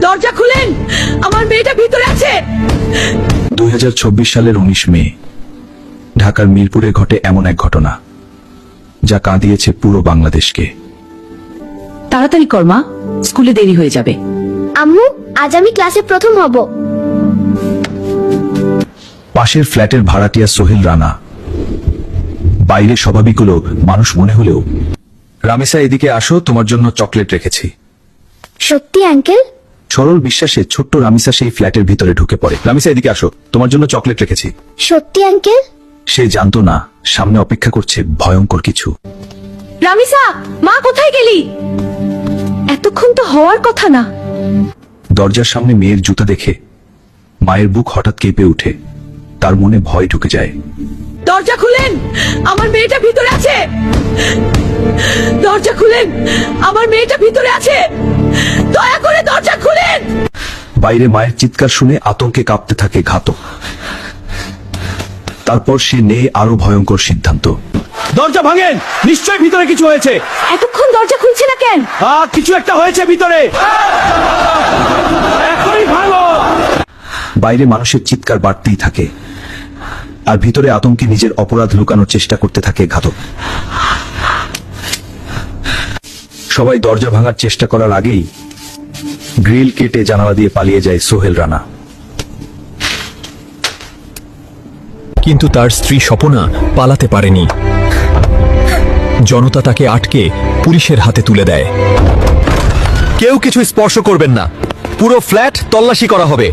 দরজা খুলেন, আমার মেয়েটা ভিতরে আছে। 2024 সালের 19 মে ঢাকার মিরপুরে ঘটে এমন এক ঘটনা যা কাঁদিয়েছে পুরো বাংলাদেশকে। তাড়াতাড়ি কর মা, স্কুলে দেরি হয়ে যাবে। আম্মু, আজ আমি ক্লাসে প্রথম হব। পাশের ফ্ল্যাটের ভাড়াটিয়া সোহেল রানা বাইরে স্বাভাবিক হলো মানুষ মনে হলেও, রামেসা এদিকে আসো, তোমার জন্য চকলেট রেখেছি। সত্যি আঙ্কেল? সরল বিশ্বাসে ছোট্ট রামিসা সেই ফ্ল্যাটের ভিতরে ঢুকে পড়ে। রামিসা এদিকে আসো, তোমার জন্য চকলেট রেখেছি। সত্যি আঙ্কেল? সে জানতো না সামনে অপেক্ষা করছে ভয়ঙ্কর কিছু। রামিসা, মা কোথায় গেলি? এতক্ষণ তো হওয়ার কথা না। দরজার সামনে মেয়ের জুতা দেখে মায়ের বুক হঠাৎ কেঁপে উঠে, তার মনে ভয় ঢুকে যায়। দরজা খুলেন, আমার মেয়েটা ভিতরে আছে। দরজা খুলেন, আমার মেয়েটা ভিতরে আছে। দয়া করে দরজা খুলেন। বাইরে মায়ের চিৎকার শুনে আতঙ্কে কাঁপতে থাকে ঘাতক। তারপর সে নেয় আরো ভয়ঙ্কর সিদ্ধান্ত। দরজা ভাঙেন, নিশ্চয়ই ভিতরে কিছু হয়েছে। এতক্ষণ দরজা খুলছে না কেন? কিছু একটা হয়েছে ভিতরে, এখনই ভাঙো। বাইরে মানুষের চিৎকার বাড়তেই থাকে, আর ভিতরে আতঙ্কে নিজের অপরাধ লুকানোর চেষ্টা করতে থাকে ঘাতক। সবাই দরজা ভাঙার চেষ্টা করার আগেই গ্রিল কেটে জানালা দিয়ে পালিয়ে যায় সোহেল রানা। কিন্তু তার স্ত্রী স্বপনা পালাতে পারেনি। জনতা তাকে আটকে পুলিশের হাতে তুলে দেয়। কেউ কিছু স্পর্শ করবেন না, পুরো ফ্ল্যাট তল্লাশি করা হবে।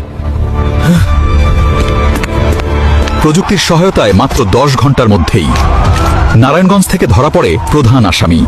প্রযুক্তির সহায়তায় মাত্র 10 ঘন্টার মধ্যেই নারায়ণগঞ্জ থেকে ধরা পড়ে প্রধান আসামি।